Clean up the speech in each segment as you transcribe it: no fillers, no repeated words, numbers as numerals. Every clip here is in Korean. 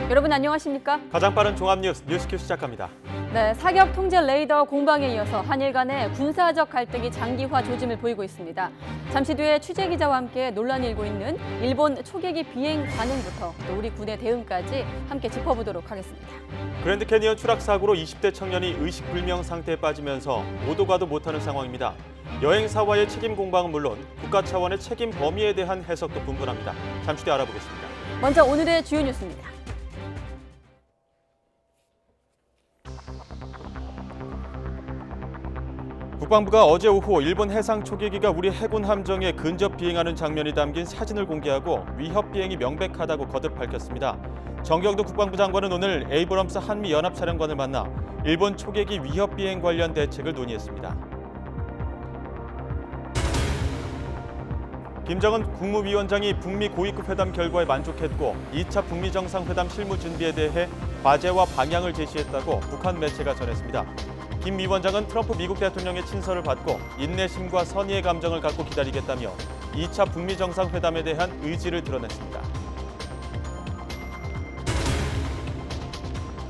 여러분 안녕하십니까? 가장 빠른 종합 뉴스큐 시작합니다. 네, 사격 통제 레이더 공방에 이어서 한일 간의 군사적 갈등이 장기화 조짐을 보이고 있습니다. 잠시 뒤에 취재 기자와 함께 논란이 일고 있는 일본 초계기 비행 관행부터 또 우리 군의 대응까지 함께 짚어보도록 하겠습니다. 그랜드 캐니언 추락 사고로 20대 청년이 의식불명 상태에 빠지면서 오도 가도 못하는 상황입니다. 여행사와의 책임 공방은 물론 국가 차원의 책임 범위에 대한 해석도 분분합니다. 잠시 뒤에 알아보겠습니다. 먼저 오늘의 주요 뉴스입니다. 국방부가 어제 오후 일본 해상 초계기가 우리 해군 함정에 근접 비행하는 장면이 담긴 사진을 공개하고 위협 비행이 명백하다고 거듭 밝혔습니다. 정경도 국방부 장관은 오늘 에이브럼스 한미연합사령관을 만나 일본 초계기 위협 비행 관련 대책을 논의했습니다. 김정은 국무위원장이 북미 고위급 회담 결과에 만족했고 2차 북미 정상회담 실무 준비에 대해 과제와 방향을 제시했다고 북한 매체가 전했습니다. 김 위원장은 트럼프 미국 대통령의 친서를 받고 인내심과 선의의 감정을 갖고 기다리겠다며 2차 북미 정상회담에 대한 의지를 드러냈습니다.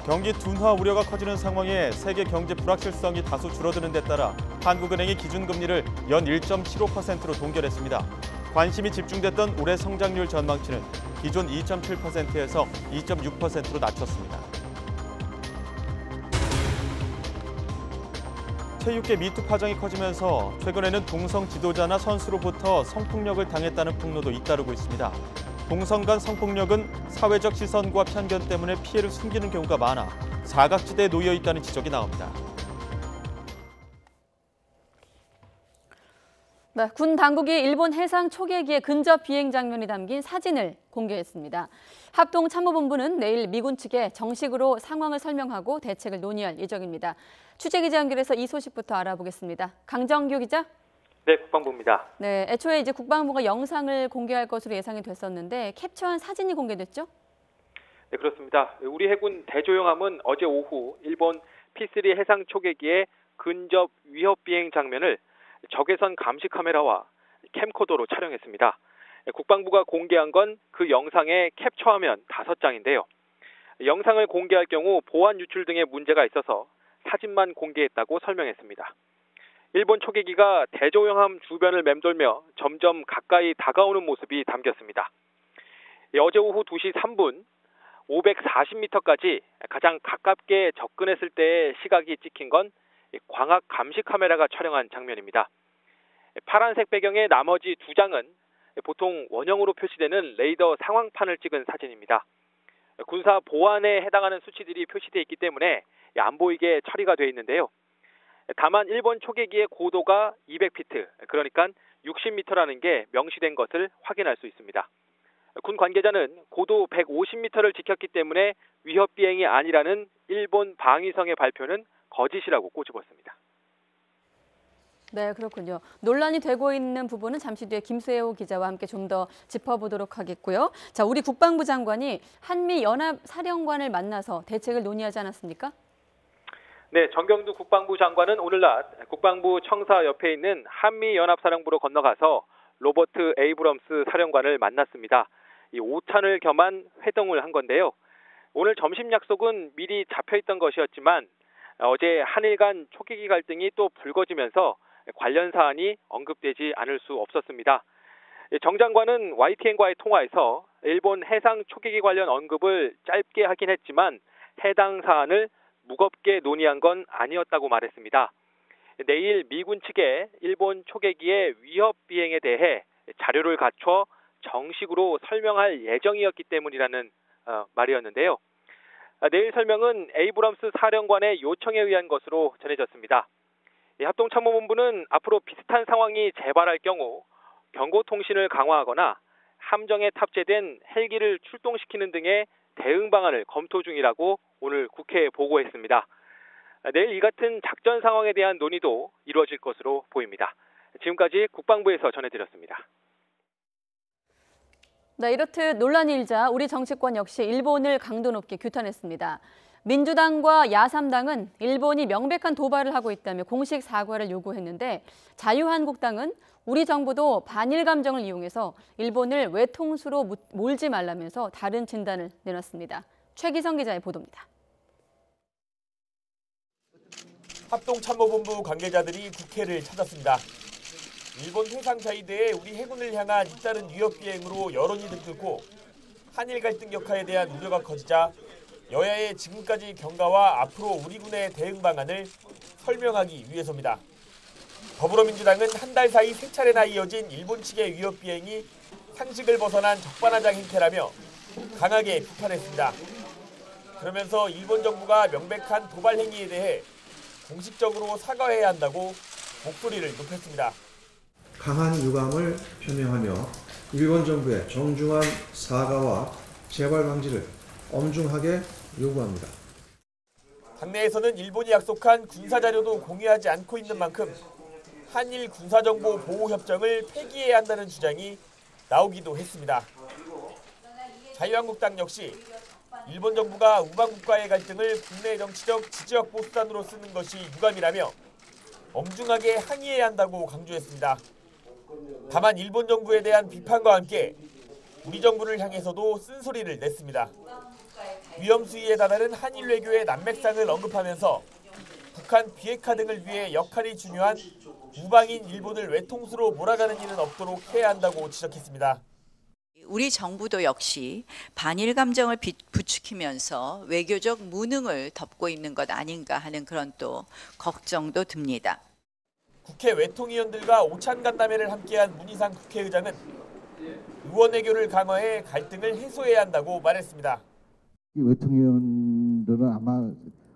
경기 둔화 우려가 커지는 상황에 세계 경제 불확실성이 다소 줄어드는 데 따라 한국은행이 기준금리를 연 1.75%로 동결했습니다. 관심이 집중됐던 올해 성장률 전망치는 기존 2.7%에서 2.6%로 낮췄습니다. 체육계 미투 파장이 커지면서 최근에는 동성 지도자나 선수로부터 성폭력을 당했다는 폭로도 잇따르고 있습니다. 동성 간 성폭력은 사회적 시선과 편견 때문에 피해를 숨기는 경우가 많아 사각지대에 놓여 있다는 지적이 나옵니다. 네, 군 당국이 일본 해상 초계기의 근접 비행 장면이 담긴 사진을 공개했습니다. 합동참모본부는 내일 미군 측에 정식으로 상황을 설명하고 대책을 논의할 예정입니다. 취재 기자 연결해서 이 소식부터 알아보겠습니다. 강정규 기자. 네, 국방부입니다. 네, 애초에 이제 국방부가 영상을 공개할 것으로 예상이 됐었는데 캡처한 사진이 공개됐죠? 네, 그렇습니다. 우리 해군 대조영함은 어제 오후 일본 P3 해상 초계기의 근접 위협 비행 장면을 적외선 감시 카메라와 캠코더로 촬영했습니다. 국방부가 공개한 건 그 영상의 캡처화면 5장인데요. 영상을 공개할 경우 보안 유출 등의 문제가 있어서 사진만 공개했다고 설명했습니다. 일본 초계기가 대조영함 주변을 맴돌며 점점 가까이 다가오는 모습이 담겼습니다. 어제 오후 2시 3분 540m까지 가장 가깝게 접근했을 때의 시각이 찍힌 건 광학 감시 카메라가 촬영한 장면입니다. 파란색 배경의 나머지 2장은 보통 원형으로 표시되는 레이더 상황판을 찍은 사진입니다. 군사 보안에 해당하는 수치들이 표시되어 있기 때문에 안 보이게 처리가 되어 있는데요. 다만 일본 초계기의 고도가 200피트, 그러니까 60m라는 게 명시된 것을 확인할 수 있습니다. 군 관계자는 고도 150m를 지켰기 때문에 위협 비행이 아니라는 일본 방위성의 발표는 거짓이라고 꼬집었습니다. 네, 그렇군요. 논란이 되고 있는 부분은 잠시 뒤에 김수혜호 기자와 함께 좀 더 짚어보도록 하겠고요. 자, 우리 국방부 장관이 한미연합사령관을 만나서 대책을 논의하지 않았습니까? 네, 정경두 국방부 장관은 오늘 낮 국방부 청사 옆에 있는 한미연합사령부로 건너가서 로버트 에이브럼스 사령관을 만났습니다. 이 오찬을 겸한 회동을 한 건데요. 오늘 점심 약속은 미리 잡혀있던 것이었지만 어제 한일 간 초계기 갈등이 또 불거지면서 관련 사안이 언급되지 않을 수 없었습니다. 정 장관은 YTN과의 통화에서 일본 해상 초계기 관련 언급을 짧게 하긴 했지만 해당 사안을 무겁게 논의한 건 아니었다고 말했습니다. 내일 미군 측에 일본 초계기의 위협 비행에 대해 자료를 갖춰 정식으로 설명할 예정이었기 때문이라는 말이었는데요. 내일 설명은 에이브럼스 사령관의 요청에 의한 것으로 전해졌습니다. 합동참모본부는 앞으로 비슷한 상황이 재발할 경우 경고통신을 강화하거나 함정에 탑재된 헬기를 출동시키는 등의 대응 방안을 검토 중이라고 오늘 국회에 보고했습니다. 내일 이 같은 작전 상황에 대한 논의도 이루어질 것으로 보입니다. 지금까지 국방부에서 전해드렸습니다. 네, 이렇듯 논란이 일자 우리 정치권 역시 일본을 강도 높게 규탄했습니다. 민주당과 야3당은 일본이 명백한 도발을 하고 있다며 공식 사과를 요구했는데 자유한국당은 우리 정부도 반일 감정을 이용해서 일본을 외통수로 몰지 말라면서 다른 진단을 내놨습니다. 최기성 기자의 보도입니다. 합동참모본부 관계자들이 국회를 찾았습니다. 일본 해상자위대의 우리 해군을 향한 잇따른 위협 비행으로 여론이 들끓고 한일 갈등 격화에 대한 우려가 커지자 여야의 지금까지 경과와 앞으로 우리 군의 대응 방안을 설명하기 위해서입니다. 더불어민주당은 한 달 사이 세 차례나 이어진 일본 측의 위협 비행이 상식을 벗어난 적반하장 행태라며 강하게 비판했습니다. 그러면서 일본 정부가 명백한 도발 행위에 대해 공식적으로 사과해야 한다고 목소리를 높였습니다. 강한 유감을 표명하며 일본 정부의 정중한 사과와 재발 방지를 엄중하게 요구합니다. 당내에서는 일본이 약속한 군사자료도 공유하지 않고 있는 만큼 한일 군사정보 보호협정을 폐기해야 한다는 주장이 나오기도 했습니다. 자유한국당 역시 일본 정부가 우방 국가의 갈등을 국내 정치적 지지력 보수단으로 쓰는 것이 유감이라며 엄중하게 항의해야 한다고 강조했습니다. 다만 일본 정부에 대한 비판과 함께 우리 정부를 향해서도 쓴소리를 냈습니다. 위험 수위에 다다른 한일 외교의 난맥상을 언급하면서 북한 비핵화 등을 위해 역할이 중요한 우방인 일본을 외통수로 몰아가는 일은 없도록 해야 한다고 지적했습니다. 우리 정부도 역시 반일 감정을 부추기면서 외교적 무능을 덮고 있는 것 아닌가 하는 그런 또 걱정도 듭니다. 국회 외통위원들과 오찬 간담회를 함께한 문희상 국회의장은 의원 외교를 강화해 갈등을 해소해야 한다고 말했습니다. 이 외통위원들은 아마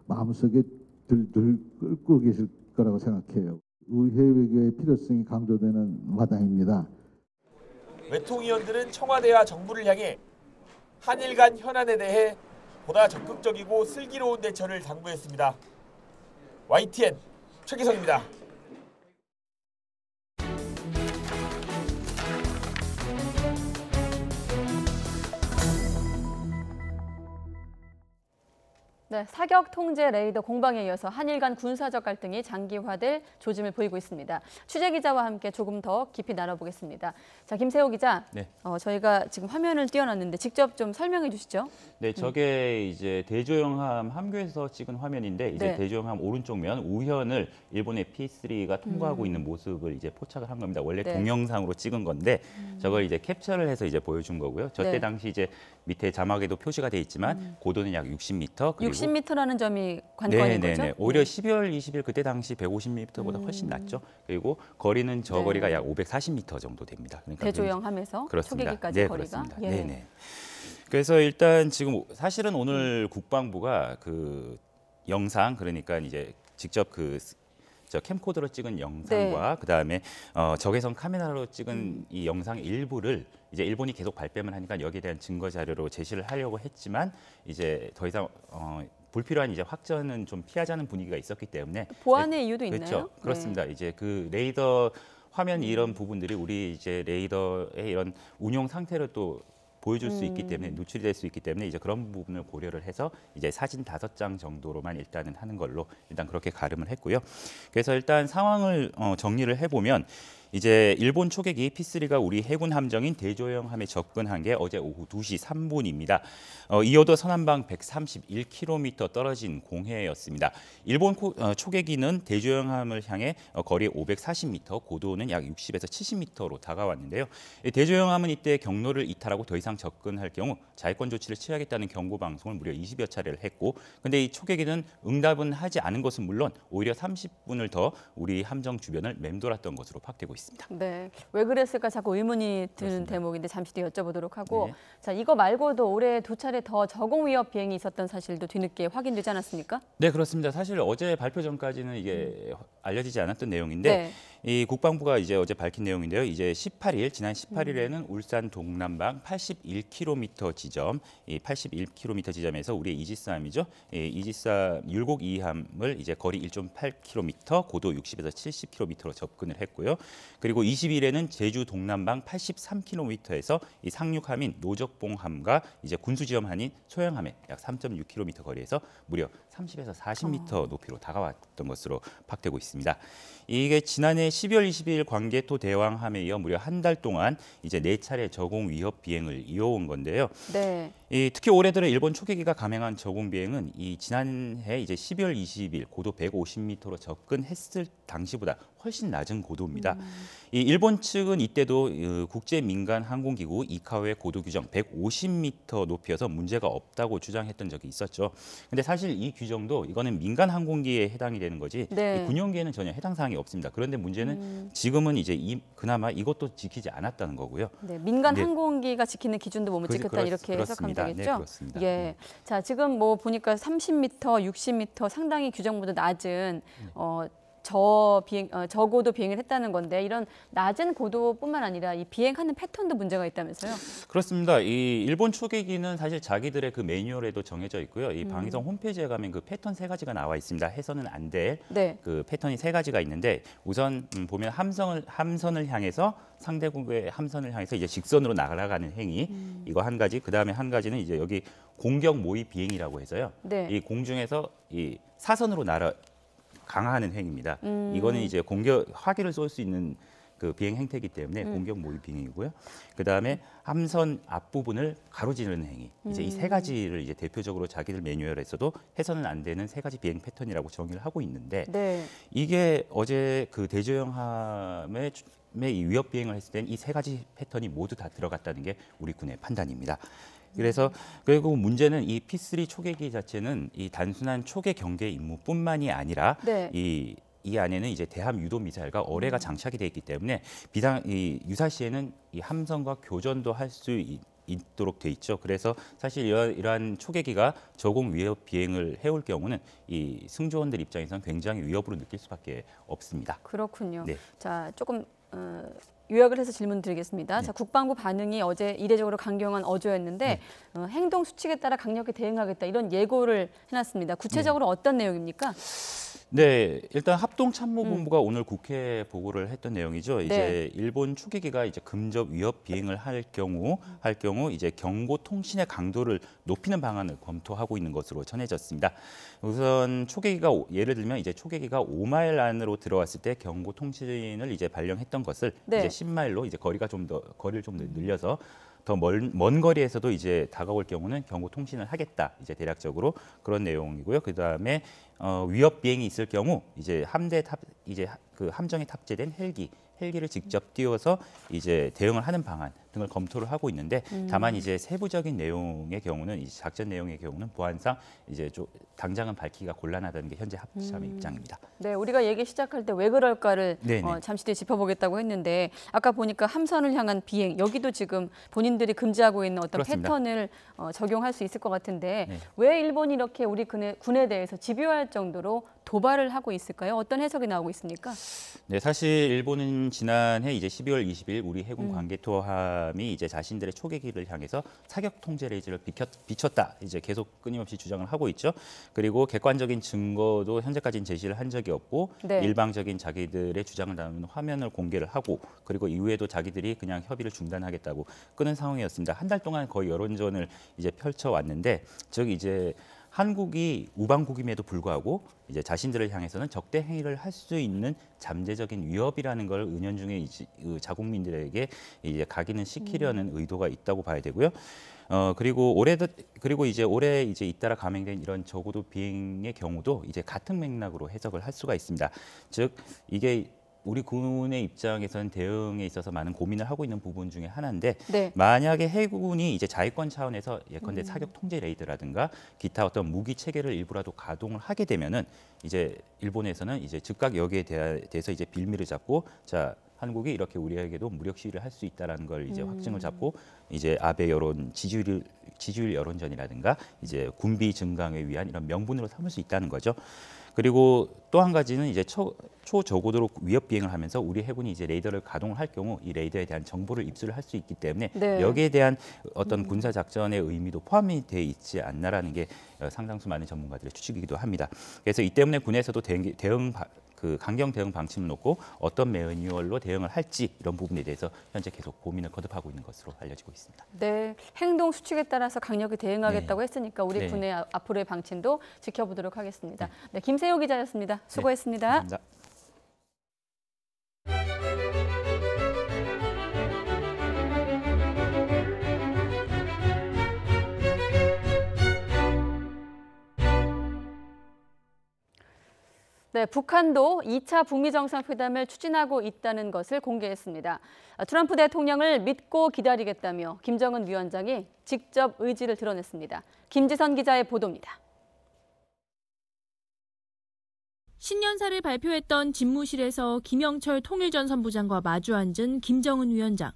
마음속에 들 끓고 계실 거라고 생각해요. 의회 외교의 필요성이 강조되는 마당입니다. 외통위원들은 청와대와 정부를 향해 한일 간 현안에 대해 보다 적극적이고 슬기로운 대처를 당부했습니다. YTN 최기성입니다. 네, 사격 통제 레이더 공방에 이어서 한일 간 군사적 갈등이 장기화될 조짐을 보이고 있습니다. 취재 기자와 함께 조금 더 깊이 나눠보겠습니다. 자, 김세호 기자, 네. 저희가 지금 화면을 띄워놨는데 직접 좀 설명해 주시죠. 네, 저게 이제 대조영함 함교에서 찍은 화면인데 이제 네. 대조영함 오른쪽면 우현을 일본의 P3가 통과하고 있는 모습을 이제 포착을 한 겁니다. 원래 네. 동영상으로 찍은 건데 저걸 이제 캡처를 해서 이제 보여준 거고요. 저때 네. 당시 이제 밑에 자막에도 표시가 돼 있지만 고도는 약 60m 그리고 60m라는 점이 관건인 거죠? 오히려 12월 20일 그때 당시 150m보다 훨씬 낮죠. 그리고 거리는 저 네. 거리가 약 540m 정도 됩니다. 그러니까 대조영함에서 그렇습니다. 초계기까지 네, 거리가. 그렇습니다. 예. 네네. 그래서 일단 지금 사실은 오늘 국방부가 그 영상 그러니까 이제 직접 저 캠코더로 찍은 영상과 네. 그다음에 적외선 카메라로 찍은 이 영상 일부를 이제 일본이 계속 발뺌을 하니까 여기에 대한 증거 자료로 제시를 하려고 했지만 이제 더 이상 불필요한 이제 확전은 좀 피하자는 분위기가 있었기 때문에 보안의 이유도 있나요? 그렇죠. 그렇습니다. 이제 그 레이더 화면 이런 부분들이 우리 이제 레이더의 이런 운용 상태를 또 보여줄 수 있기 때문에 노출이 될 수 있기 때문에 이제 그런 부분을 고려를 해서 이제 사진 5장 정도로만 일단은 하는 걸로 일단 그렇게 가름을 했고요. 그래서 일단 상황을 정리를 해보면 이제 일본 초계기 P3가 우리 해군 함정인 대조영함에 접근한 게 어제 오후 2시 3분입니다. 이어도 서남방 131km 떨어진 공해였습니다. 일본 초계기는 대조영함을 향해 거리 540m, 고도는 약 60에서 70m로 다가왔는데요. 대조영함은 이때 경로를 이탈하고 더 이상 접근할 경우 자위권 조치를 취하겠다는 경고 방송을 무려 20여 차례를 했고, 근데 이 초계기는 응답은 하지 않은 것은 물론 오히려 30분을 더 우리 함정 주변을 맴돌았던 것으로 파악되고 있습니다. 네, 왜 그랬을까 자꾸 의문이 드는 그렇습니다. 대목인데 잠시 뒤에 여쭤보도록 하고 네. 자 이거 말고도 올해 2차례 더 저공 위협 비행이 있었던 사실도 뒤늦게 확인되지 않았습니까? 네, 그렇습니다. 사실 어제 발표 전까지는 이게 알려지지 않았던 내용인데 네. 이 국방부가 이제 어제 밝힌 내용인데요. 이제 18일 지난 18일에는 울산 동남방 81km 지점, 이 81km 지점에서 우리의 이지스함이죠. 이 이지스함 율곡 2함을 이제 거리 1.8km, 고도 60에서 70km로 접근을 했고요. 그리고 20일에는 제주 동남방 83km에서 이 상륙함인 노적봉함과 이제 군수지점함인 소양함에 약 3.6km 거리에서 무려 30에서 40m 높이로 다가왔던 것으로 파악되고 있습니다. 이게 지난해 12월 20일 광개토 대왕함에 이어 무려 한 달 동안 이제 4차례 저공 위협 비행을 이어온 건데요. 네. 특히 올해 들어 일본 초계기가 감행한 저공 비행은 이 지난해 이제 12월 20일 고도 150m로 접근했을 당시보다 훨씬 낮은 고도입니다. 이 일본 측은 이때도 국제 민간 항공기구 이카오의 고도 규정 150m 높이여서 문제가 없다고 주장했던 적이 있었죠. 근데 사실 이 규정도 이거는 민간 항공기에 해당이 되는 거지 네. 이 군용기에는 전혀 해당 사항이 없습니다. 그런데 문제는 지금은 이제 그나마 이것도 지키지 않았다는 거고요. 네, 민간 네. 항공기가 지키는 기준도 못 지켰다 이렇게 해석하면 그렇습니다. 되겠죠? 네, 그렇습니다. 예. 자, 지금 뭐 보니까 30m, 60m 상당히 규정보다 낮은 저고도 비행을 했다는 건데 이런 낮은 고도뿐만 아니라 이 비행하는 패턴도 문제가 있다면서요? 그렇습니다. 이 일본 초계기는 사실 자기들의 그 매뉴얼에도 정해져 있고요. 이 방위성 홈페이지에 가면 그 패턴 3가지가 나와 있습니다. 해서는 안 될 네. 그 패턴이 3가지가 있는데 우선 보면 함선을 향해서 상대국의 함선을 향해서 이제 직선으로 날아가는 행위 이거 한 가지. 그다음에 한 가지는 이제 여기 공격 모의 비행이라고 해서요. 네. 이 공중에서 이 사선으로 강화하는 행위입니다. 이거는 이제 공격 화기를 쏠 수 있는 그 비행 행태이기 때문에 공격 모의 비행이고요. 그다음에 함선 앞부분을 가로지르는 행위. 이제 이 3가지를 이제 대표적으로 자기들 매뉴얼에서도 해서는 안 되는 3가지 비행 패턴이라고 정의를 하고 있는데 네. 이게 어제 그 대조영함의 이 위협 비행을 했을 땐 이 3가지 패턴이 모두 다 들어갔다는 게 우리 군의 판단입니다. 그래서 그리고 문제는 이 P3 초계기 자체는 이 단순한 초계 경계 임무뿐만이 아니라 네. 이 안에는 이제 대함 유도 미사일과 어뢰가 장착이 돼 있기 때문에 유사시에는 이 함선과 교전도 할 수 있도록 돼 있죠. 그래서 사실 이러한 초계기가 저공 위협 비행을 해올 경우는 이 승조원들 입장에서는 굉장히 위협으로 느낄 수밖에 없습니다. 그렇군요. 네. 자, 조금 요약을 해서 질문 드리겠습니다. 네. 자, 국방부 반응이 어제 이례적으로 강경한 어조였는데 행동 수칙에 따라 강력히 대응하겠다 이런 예고를 해놨습니다. 구체적으로 어떤 내용입니까? 네, 일단 합동참모본부가 오늘 국회에 보고를 했던 내용이죠. 이제 네. 일본 초계기가 이제 금접 위협 비행을 할 경우 이제 경고 통신의 강도를 높이는 방안을 검토하고 있는 것으로 전해졌습니다. 우선 초계기가 예를 들면 이제 초계기가 5마일 안으로 들어왔을 때 경고 통신을 이제 발령했던 것을 네. 이제 10마일로 이제 거리를 좀 더 늘려서 더 먼 거리에서도 이제 다가올 경우는 경고 통신을 하겠다. 이제 대략적으로 그런 내용이고요. 그다음에 위협 비행이 있을 경우 이제 그 함정에 탑재된 헬기를 직접 띄워서 이제 대응을 하는 방안 등을 검토를 하고 있는데 다만 이제 세부적인 내용의 경우는 이 작전 내용의 경우는 보안상 이제 좀 당장은 밝히기가 곤란하다는 게 현재 합참의 입장입니다. 네, 우리가 얘기 시작할 때 왜 그럴까를 네네. 잠시 뒤에 짚어보겠다고 했는데 아까 보니까 함선을 향한 비행 여기도 지금 본인들이 금지하고 있는 어떤 그렇습니다. 패턴을 적용할 수 있을 것 같은데 네. 왜 일본이 이렇게 우리 군에 대해서 집요할 정도로 도발을 하고 있을까요? 어떤 해석이 나오고 있습니까? 네, 사실 일본은 지난해 이제 12월 20일 우리 해군 관계토함이 이제 자신들의 초계기를 향해서 사격 통제 레이저를 비췄다. 이제 계속 끊임없이 주장을 하고 있죠. 그리고 객관적인 증거도 현재까지는 제시를 한 적이 없고 네. 일방적인 자기들의 주장을 담은 화면을 공개를 하고 그리고 이후에도 자기들이 그냥 협의를 중단하겠다고 끄는 상황이었습니다. 한 달 동안 거의 여론전을 이제 펼쳐왔는데 즉 이제 한국이 우방국임에도 불구하고 이제 자신들을 향해서는 적대 행위를 할 수 있는 잠재적인 위협이라는 걸 은연중에 자국민들에게 이제 각인을 시키려는 의도가 있다고 봐야 되고요. 그리고 이제 올해 이제 잇따라 감행된 이런 저고도 비행의 경우도 이제 같은 맥락으로 해석을 할 수가 있습니다. 즉 이게 우리 군의 입장에서는 대응에 있어서 많은 고민을 하고 있는 부분 중에 하나인데 네. 만약에 해군이 이제 자위권 차원에서 예컨대 사격 통제 레이더라든가 기타 어떤 무기 체계를 일부라도 가동을 하게 되면은 이제 일본에서는 이제 즉각 여기에 대해서 이제 빌미를 잡고 자 한국이 이렇게 우리에게도 무력 시위를 할 수 있다라는 걸 이제 확증을 잡고 이제 아베 여론 지지율 여론전이라든가 이제 군비 증강을 위한 이런 명분으로 삼을 수 있다는 거죠. 그리고 또 한 가지는 이제 초저고도로 위협 비행을 하면서 우리 해군이 이제 레이더를 가동을 할 경우 이 레이더에 대한 정보를 입수를 할 수 있기 때문에 네. 여기에 대한 어떤 군사 작전의 의미도 포함이 돼 있지 않나라는 게 상당수 많은 전문가들의 추측이기도 합니다. 그래서 이 때문에 군에서도 강경 대응 방침을 놓고 어떤 매뉴얼로 대응을 할지 이런 부분에 대해서 현재 계속 고민을 거듭하고 있는 것으로 알려지고 있습니다. 네, 행동 수칙에 따라서 강력히 대응하겠다고 네. 했으니까 우리 네. 군의 앞으로의 방침도 지켜보도록 하겠습니다. 네, 김세호 기자였습니다. 수고했습니다. 감사합니다. 네, 북한도 2차 북미 정상회담을 추진하고 있다는 것을 공개했습니다. 트럼프 대통령을 믿고 기다리겠다며 김정은 위원장이 직접 의지를 드러냈습니다. 김지선 기자의 보도입니다. 신년사를 발표했던 집무실에서 김영철 통일전선부장과 마주 앉은 김정은 위원장.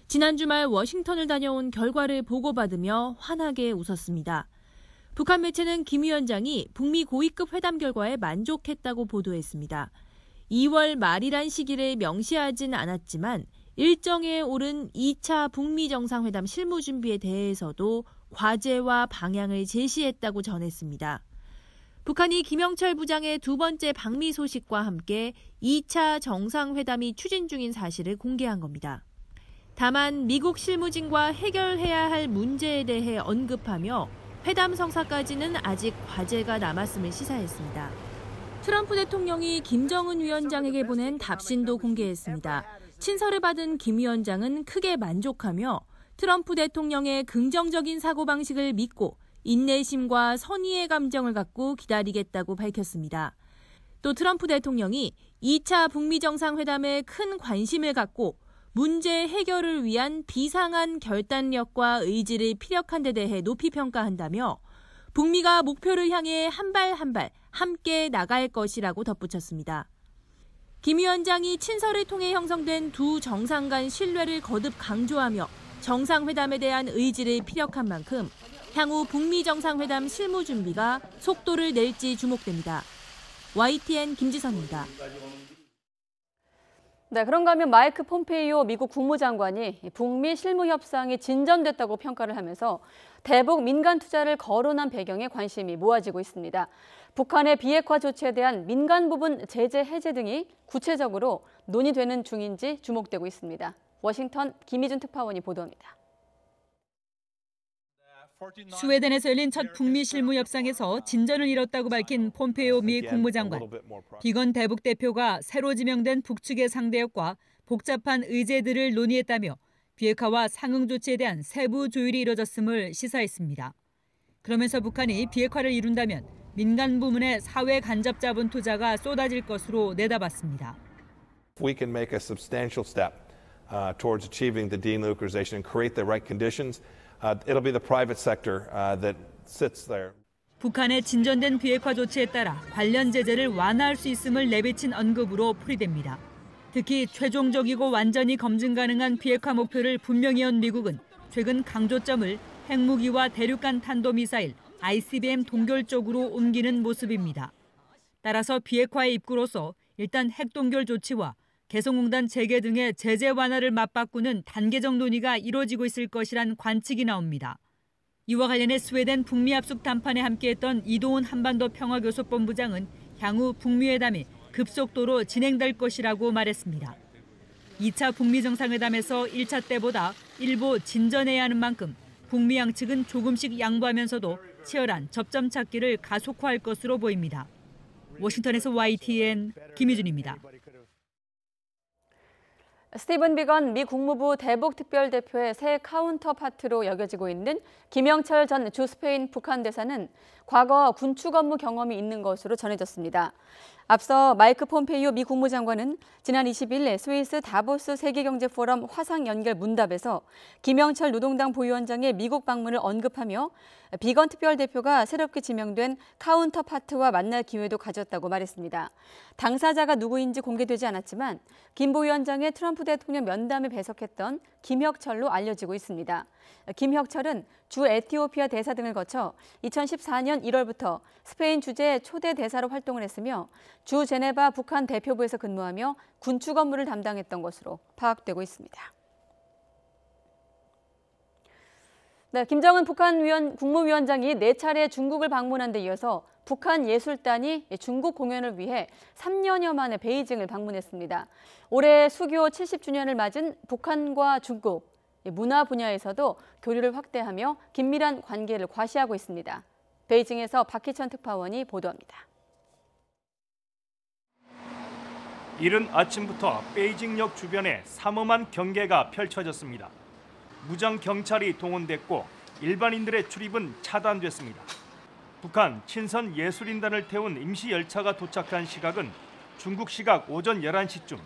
지난 주말 워싱턴을 다녀온 결과를 보고받으며 환하게 웃었습니다. 북한 매체는 김 위원장이 북미 고위급 회담 결과에 만족했다고 보도했습니다. 2월 말이란 시기를 명시하진 않았지만 일정에 오른 2차 북미 정상회담 실무 준비에 대해서도 과제와 방향을 제시했다고 전했습니다. 북한이 김영철 부장의 두 번째 방미 소식과 함께 2차 정상회담이 추진 중인 사실을 공개한 겁니다. 다만 미국 실무진과 해결해야 할 문제에 대해 언급하며 회담 성사까지는 아직 과제가 남았음을 시사했습니다. 트럼프 대통령이 김정은 위원장에게 보낸 답신도 공개했습니다. 친서를 받은 김 위원장은 크게 만족하며 트럼프 대통령의 긍정적인 사고방식을 믿고 인내심과 선의의 감정을 갖고 기다리겠다고 밝혔습니다. 또 트럼프 대통령이 2차 북미 정상회담에 큰 관심을 갖고 문제 해결을 위한 비상한 결단력과 의지를 피력한 데 대해 높이 평가한다며 북미가 목표를 향해 한 발 한 발 함께 나갈 것이라고 덧붙였습니다. 김 위원장이 친서를 통해 형성된 두 정상 간 신뢰를 거듭 강조하며 정상회담에 대한 의지를 피력한 만큼 향후 북미 정상회담 실무 준비가 속도를 낼지 주목됩니다. YTN 김지선입니다. 네, 그런가 하면 마이크 폼페이오 미국 국무장관이 북미 실무 협상이 진전됐다고 평가를 하면서 대북 민간 투자를 거론한 배경에 관심이 모아지고 있습니다. 북한의 비핵화 조치에 대한 민간 부분 제재 해제 등이 구체적으로 논의되는 중인지 주목되고 있습니다. 워싱턴 김희준 특파원이 보도합니다. 스웨덴에서 열린 첫 북미 실무 협상에서 진전을 이뤘다고 밝힌 폼페이오 미 국무장관. 비건 대북 대표가 새로 지명된 북측의 상대역과 복잡한 의제들을 논의했다며 비핵화와 상응 조치에 대한 세부 조율이 이뤄졌음을 시사했습니다. 그러면서 북한이 비핵화를 이룬다면 민간 부문의 사회 간접 자본 투자가 쏟아질 것으로 내다봤습니다. We can make a substantial step towards achieving the denuclearization and create the right conditions. It'll be the private sector that sits there. 북한의 진전된 비핵화 조치에 따라 관련 제재를 완화할 수 있음을 내비친 언급으로 풀이됩니다. 특히 최종적이고 완전히 검증 가능한 비핵화 목표를 분명히 한 미국은 최근 강조점을 핵무기와 대륙간 탄도미사일, ICBM 동결 쪽으로 옮기는 모습입니다. 따라서 비핵화의 입구로서 일단 핵동결 조치와 개성공단 재개 등의 제재 완화를 맞바꾸는 단계적 논의가 이뤄지고 있을 것이란 관측이 나옵니다. 이와 관련해 스웨덴 북미 합숙 담판에 함께했던 이도훈 한반도 평화교섭본부장은 향후 북미 회담이 급속도로 진행될 것이라고 말했습니다. 2차 북미 정상회담에서 1차 때보다 일부 진전해야 하는 만큼 북미 양측은 조금씩 양보하면서도 치열한 접점 찾기를 가속화할 것으로 보입니다. 워싱턴에서 YTN 김희준입니다. 스티븐 비건 미 국무부 대북 특별대표의 새 카운터파트로 여겨지고 있는 김영철 전 주 스페인 북한 대사는 과거 군축 업무 경험이 있는 것으로 전해졌습니다. 앞서 마이크 폼페이오 미 국무장관은 지난 20일 스위스 다보스 세계경제포럼 화상 연결 문답에서 김영철 노동당 부위원장의 미국 방문을 언급하며 비건 특별대표가 새롭게 지명된 카운터파트와 만날 기회도 가졌다고 말했습니다. 당사자가 누구인지 공개되지 않았지만 김 부위원장의 트럼프 대통령 면담에 배석했던 김혁철로 알려지고 있습니다. 김혁철은 주 에티오피아 대사 등을 거쳐 2014년 1월부터 스페인 주재 초대 대사로 활동을 했으며 주 제네바 북한 대표부에서 근무하며 군축 업무를 담당했던 것으로 파악되고 있습니다. 네, 김정은 북한 국무위원장이 4차례 중국을 방문한 데 이어서 북한 예술단이 중국 공연을 위해 3년여 만에 베이징을 방문했습니다. 올해 수교 70주년을 맞은 북한과 중국, 문화 분야에서도 교류를 확대하며 긴밀한 관계를 과시하고 있습니다. 베이징에서 박희천 특파원이 보도합니다. 이른 아침부터 베이징역 주변에 삼엄한 경계가 펼쳐졌습니다. 무장 경찰이 동원됐고 일반인들의 출입은 차단됐습니다. 북한 친선 예술인단을 태운 임시 열차가 도착한 시각은 중국 시각 오전 11시쯤.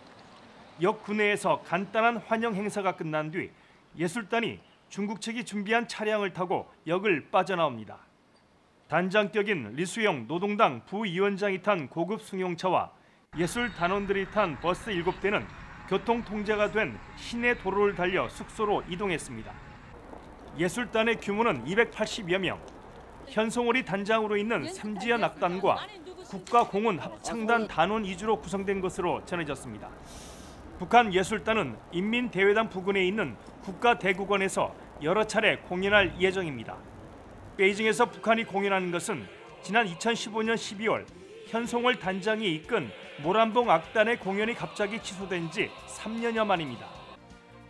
역 구내에서 간단한 환영 행사가 끝난 뒤 예술단이 중국 측이 준비한 차량을 타고 역을 빠져나옵니다. 단장격인 리수영 노동당 부위원장이 탄 고급 승용차와 예술 단원들이 탄 버스 7대는 교통 통제가 된 시내 도로를 달려 숙소로 이동했습니다. 예술단의 규모는 280여 명. 현송월이 단장으로 있는 삼지연 악단과 국가공훈 합창단 단원 위주로 구성된 것으로 전해졌습니다. 북한 예술단은 인민대회당 부근에 있는 국가대국원에서 여러 차례 공연할 예정입니다. 베이징에서 북한이 공연하는 것은 지난 2015년 12월 현송월 단장이 이끈 모란봉 악단의 공연이 갑자기 취소된 지 3년여 만입니다.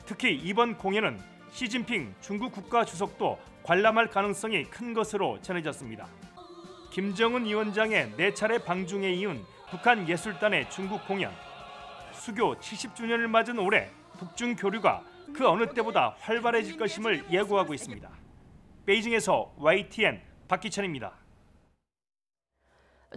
특히 이번 공연은 시진핑 중국 국가주석도 관람할 가능성이 큰 것으로 전해졌습니다. 김정은 위원장의 4차례 방중에 이은 북한 예술단의 중국 공연. 수교 70주년을 맞은 올해 북중 교류가 그 어느 때보다 활발해질 것임을 예고하고 있습니다. 베이징에서 YTN 박기천입니다.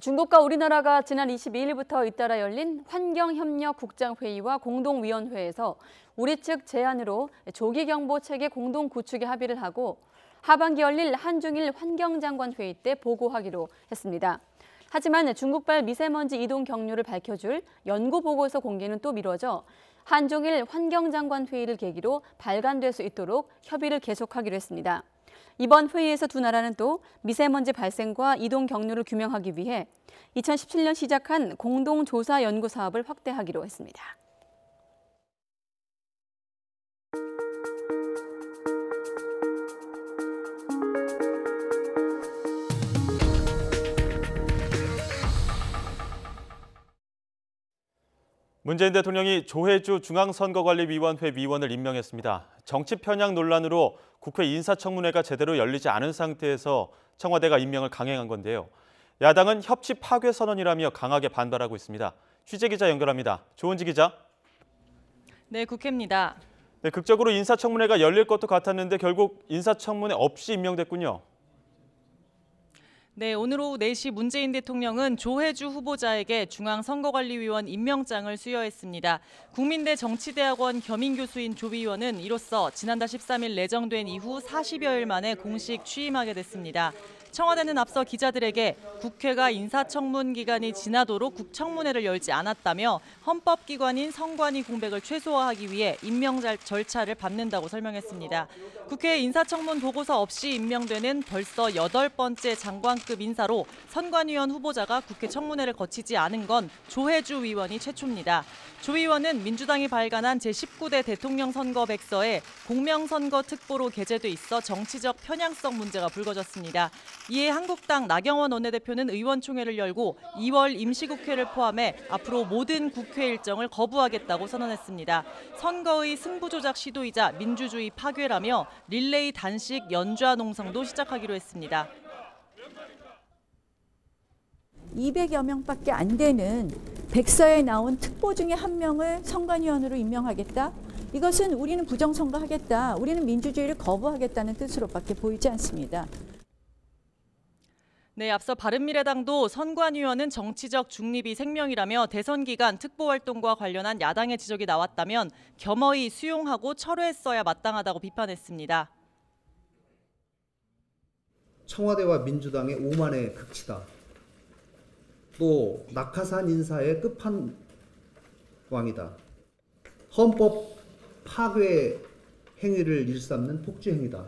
중국과 우리나라가 지난 22일부터 잇따라 열린 환경협력 국장회의와 공동위원회에서 우리 측 제안으로 조기경보체계 공동 구축에 합의를 하고 하반기 열릴 한중일 환경장관 회의 때 보고하기로 했습니다. 하지만 중국발 미세먼지 이동 경로를 밝혀줄 연구보고서 공개는 또 미뤄져 한중일 환경장관 회의를 계기로 발간될 수 있도록 협의를 계속하기로 했습니다. 이번 회의에서 두 나라는 또 미세먼지 발생과 이동 경로를 규명하기 위해 2017년 시작한 공동조사 연구 사업을 확대하기로 했습니다. 문재인 대통령이 조혜주 중앙선거관리위원회 위원을 임명했습니다. 정치 편향 논란으로 국회 인사청문회가 제대로 열리지 않은 상태에서 청와대가 임명을 강행한 건데요. 야당은 협치 파괴 선언이라며 강하게 반발하고 있습니다. 취재 기자 연결합니다. 조은지 기자. 네, 국회입니다. 네, 극적으로 인사청문회가 열릴 것도 같았는데 결국 인사청문회 없이 임명됐군요. 네, 오늘 오후 4시 문재인 대통령은 조혜주 후보자에게 중앙선거관리위원 임명장을 수여했습니다. 국민대 정치대학원 겸임교수인 조 위원은 이로써 지난달 13일 내정된 이후 40여일 만에 공식 취임하게 됐습니다. 청와대는 앞서 기자들에게 국회가 인사청문 기간이 지나도록 국청문회를 열지 않았다며 헌법기관인 선관위 공백을 최소화하기 위해 임명 절차를 밟는다고 설명했습니다. 국회 인사청문 보고서 없이 임명되는 벌써 8번째 장관급 인사로 선관위원 후보자가 국회 청문회를 거치지 않은 건 조혜주 위원이 최초입니다. 조 위원은 민주당이 발간한 제19대 대통령 선거 백서에 공명선거 특보로 게재돼 있어 정치적 편향성 문제가 불거졌습니다. 이에 한국당 나경원 원내대표는 의원총회를 열고 2월 임시국회를 포함해 앞으로 모든 국회 일정을 거부하겠다고 선언했습니다. 선거의 승부조작 시도이자 민주주의 파괴라며 릴레이 단식 연좌 농성도 시작하기로 했습니다. 200여 명밖에 안 되는 백서에 나온 특보 중에 한 명을 선관위원으로 임명하겠다? 이것은 우리는 부정선거하겠다, 우리는 민주주의를 거부하겠다는 뜻으로밖에 보이지 않습니다. 네, 앞서 바른미래당도 선관위원은 정치적 중립이 생명이라며 대선 기간 특보 활동과 관련한 야당의 지적이 나왔다면 겸허히 수용하고 철회했어야 마땅하다고 비판했습니다. 청와대와 민주당의 오만의 극치다. 또 낙하산 인사의 끝판왕이다. 헌법 파괴 행위를 일삼는 폭주 행위다.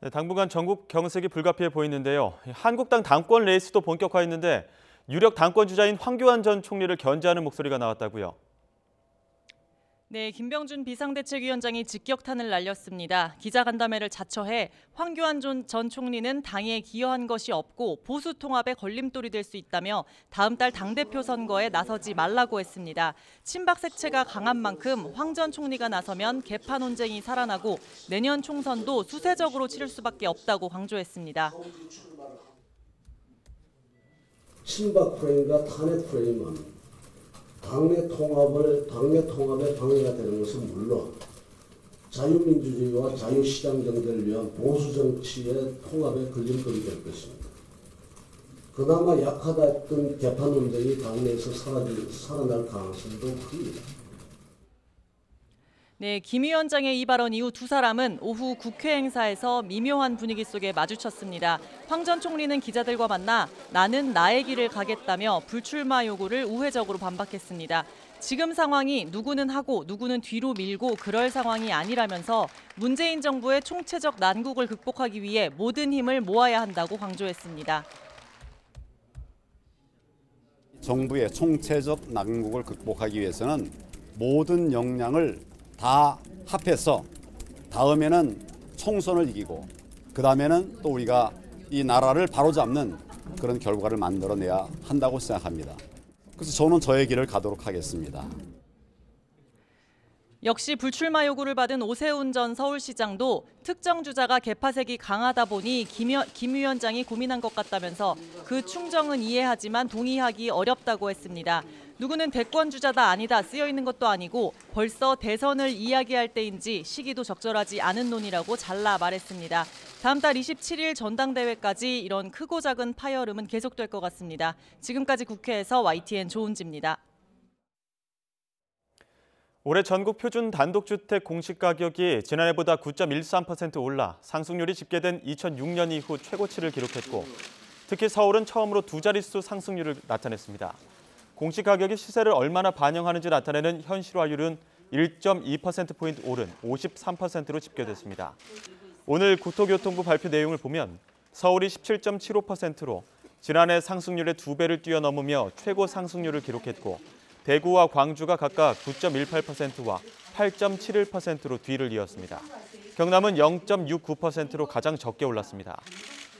네, 당분간 전국 경색이 불가피해 보이는데요. 한국당 당권 레이스도 본격화했는데 유력 당권 주자인 황교안 전 총리를 견제하는 목소리가 나왔다고요. 네, 김병준 비상대책위원장이 직격탄을 날렸습니다. 기자간담회를 자처해 황교안 전 총리는 당에 기여한 것이 없고 보수 통합에 걸림돌이 될 수 있다며 다음 달 당대표 선거에 나서지 말라고 했습니다. 친박 색채가 강한 만큼 황 전 총리가 나서면 개파 논쟁이 살아나고 내년 총선도 수세적으로 치를 수밖에 없다고 강조했습니다. 친박 프레임과 탄핵 프레임은 당내 통합에 방해가 되는 것은 물론 자유민주주의와 자유시장 경제를 위한 보수 정치의 통합의 걸림돌이 될 것입니다. 그나마 약하다 했던 개판 논쟁이 당내에서 살아날 가능성도 큽니다. 네, 김 위원장의 이 발언 이후 두 사람은 오후 국회 행사에서 미묘한 분위기 속에 마주쳤습니다. 황 전 총리는 기자들과 만나 나는 나의 길을 가겠다며 불출마 요구를 우회적으로 반박했습니다. 지금 상황이 누구는 하고 누구는 뒤로 밀고 그럴 상황이 아니라면서 문재인 정부의 총체적 난국을 극복하기 위해 모든 힘을 모아야 한다고 강조했습니다. 정부의 총체적 난국을 극복하기 위해서는 모든 역량을 다 합해서 다음에는 총선을 이기고 그다음에는 또 우리가 이 나라를 바로잡는 그런 결과를 만들어내야 한다고 생각합니다. 그래서 저는 저의 길을 가도록 하겠습니다. 역시 불출마 요구를 받은 오세훈 전 서울시장도 특정 주자가 개파색이 강하다 보니 김 위원장이 고민한 것 같다면서 그 충정은 이해하지만 동의하기 어렵다고 했습니다. 누구는 대권 주자다 아니다 쓰여 있는 것도 아니고 벌써 대선을 이야기할 때인지 시기도 적절하지 않은 논의라고 잘라 말했습니다. 다음 달 27일 전당대회까지 이런 크고 작은 파열음은 계속될 것 같습니다. 지금까지 국회에서 YTN 조은지입니다. 올해 전국 표준 단독주택 공시가격이 지난해보다 9.13% 올라 상승률이 집계된 2006년 이후 최고치를 기록했고 특히 서울은 처음으로 두 자릿수 상승률을 나타냈습니다. 공시가격이 시세를 얼마나 반영하는지 나타내는 현실화율은 1.2%포인트 오른 53%로 집계됐습니다. 오늘 국토교통부 발표 내용을 보면 서울이 17.75%로 지난해 상승률의 2배를 뛰어넘으며 최고 상승률을 기록했고 대구와 광주가 각각 9.18%와 8.71%로 뒤를 이었습니다. 경남은 0.69%로 가장 적게 올랐습니다.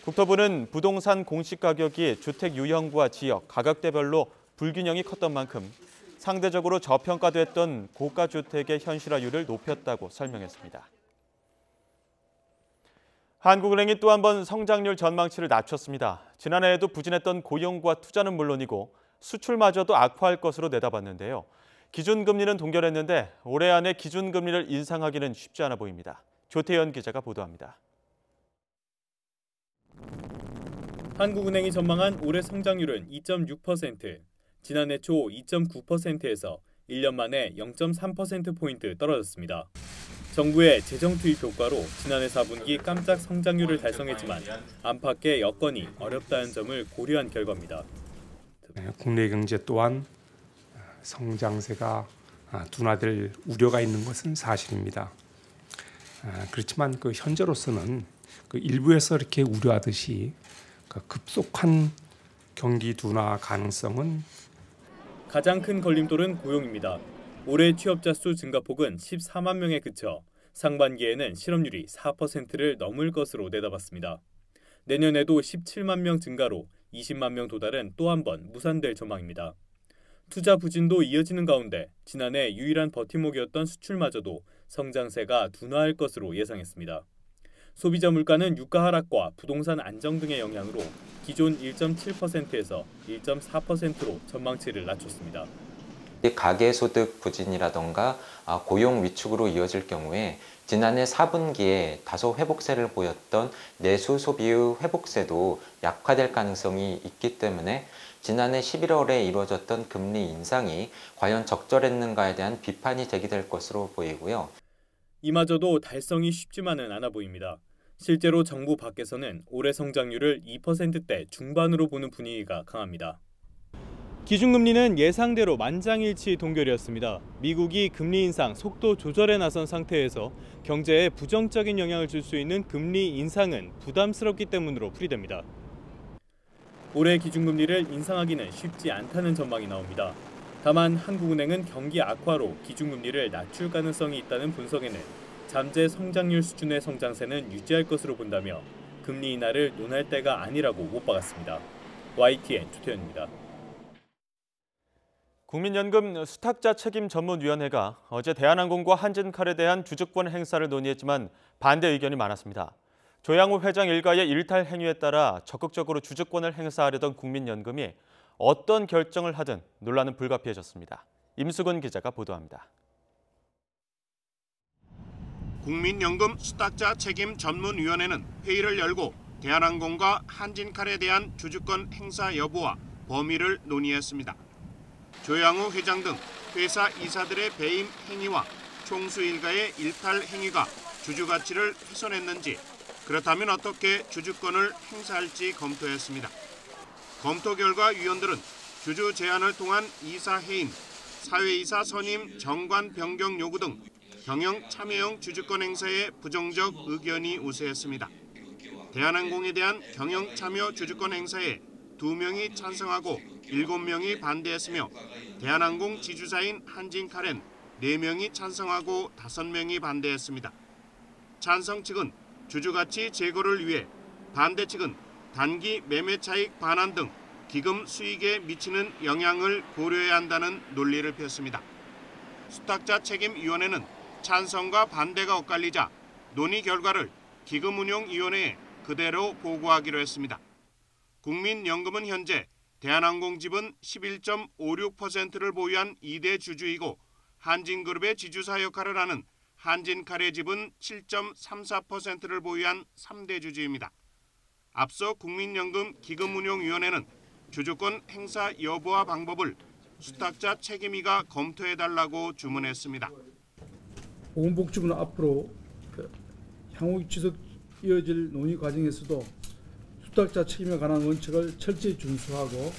국토부는 부동산 공시가격이 주택 유형과 지역, 가격대별로 불균형이 컸던 만큼 상대적으로 저평가됐던 고가주택의 현실화율을 높였다고 설명했습니다. 한국은행이 또 한 번 성장률 전망치를 낮췄습니다. 지난해에도 부진했던 고용과 투자는 물론이고 수출마저도 악화할 것으로 내다봤는데요. 기준금리는 동결했는데 올해 안에 기준금리를 인상하기는 쉽지 않아 보입니다. 조태현 기자가 보도합니다. 한국은행이 전망한 올해 성장률은 2.6%, 지난해 초 2.9%에서 1년 만에 0.3%포인트 떨어졌습니다. 정부의 재정 투입 효과로 지난해 4분기 깜짝 성장률을 달성했지만 안팎의 여건이 어렵다는 점을 고려한 결과입니다. 국내 경제 또한 성장세가 둔화될 우려가 있는 것은 사실입니다. 그렇지만 현재로서는 일부에서 이렇게 우려하듯이 급속한 경기 둔화 가능성은 가장 큰 걸림돌은 고용입니다. 올해 취업자 수 증가폭은 14만 명에 그쳐 상반기에는 실업률이 4%를 넘을 것으로 내다봤습니다. 내년에도 17만 명 증가로 20만 명 도달은 또 한 번 무산될 전망입니다. 투자 부진도 이어지는 가운데 지난해 유일한 버팀목이었던 수출마저도 성장세가 둔화할 것으로 예상했습니다. 소비자 물가는 유가 하락과 부동산 안정 등의 영향으로 기존 1.7%에서 1.4%로 전망치를 낮췄습니다. 가계소득 부진이라던가 고용 위축으로 이어질 경우에 지난해 4분기에 다소 회복세를 보였던 내수 소비의 회복세도 약화될 가능성이 있기 때문에 지난해 11월에 이루어졌던 금리 인상이 과연 적절했는가에 대한 비판이 제기될 것으로 보이고요. 이마저도 달성이 쉽지만은 않아 보입니다. 실제로 정부 밖에서는 올해 성장률을 2%대 중반으로 보는 분위기가 강합니다. 기준금리는 예상대로 만장일치 동결이었습니다. 미국이 금리 인상 속도 조절에 나선 상태에서 경제에 부정적인 영향을 줄 수 있는 금리 인상은 부담스럽기 때문으로 풀이됩니다. 올해 기준금리를 인상하기는 쉽지 않다는 전망이 나옵니다. 다만 한국은행은 경기 악화로 기준금리를 낮출 가능성이 있다는 분석에는 잠재 성장률 수준의 성장세는 유지할 것으로 본다며 금리 인하를 논할 때가 아니라고 못 박았습니다. YTN 조태현입니다. 국민연금 수탁자 책임 전문위원회가 어제 대한항공과 한진칼에 대한 주주권 행사를 논의했지만 반대 의견이 많았습니다. 조양호 회장 일가의 일탈 행위에 따라 적극적으로 주주권을 행사하려던 국민연금이 어떤 결정을 하든 논란은 불가피해졌습니다. 임수근 기자가 보도합니다. 국민연금 수탁자 책임 전문위원회는 회의를 열고 대한항공과 한진칼에 대한 주주권 행사 여부와 범위를 논의했습니다. 조양호 회장 등 회사 이사들의 배임 행위와 총수 일가의 일탈 행위가 주주 가치를 훼손했는지, 그렇다면 어떻게 주주권을 행사할지 검토했습니다. 검토 결과 위원들은 주주 제한을 통한 이사 해임, 사회이사 선임 정관 변경 요구 등 경영 참여형 주주권 행사에 부정적 의견이 우세했습니다. 대한항공에 대한 경영 참여 주주권 행사에 2명이 찬성하고 7명이 반대했으며 대한항공 지주사인 한진칼엔 4명이 찬성하고 5명이 반대했습니다. 찬성 측은 주주가치 제고를 위해, 반대 측은 단기 매매 차익 반환 등 기금 수익에 미치는 영향을 고려해야 한다는 논리를 폈습니다. 수탁자 책임위원회는 찬성과 반대가 엇갈리자 논의 결과를 기금운용위원회에 그대로 보고하기로 했습니다. 국민연금은 현재 대한항공 지분 11.56%를 보유한 2대 주주이고 한진그룹의 지주사 역할을 하는 한진칼의 지분 7.34%를 보유한 3대 주주입니다. 앞서 국민연금 기금운용위원회는 주주권 행사 여부와 방법을 수탁자 책임위가 검토해달라고 주문했습니다. 보건복지부는 앞으로 향후 지속 이어질 논의 과정에서도 수탁자 책임에 관한 원칙을 철저히 준수하고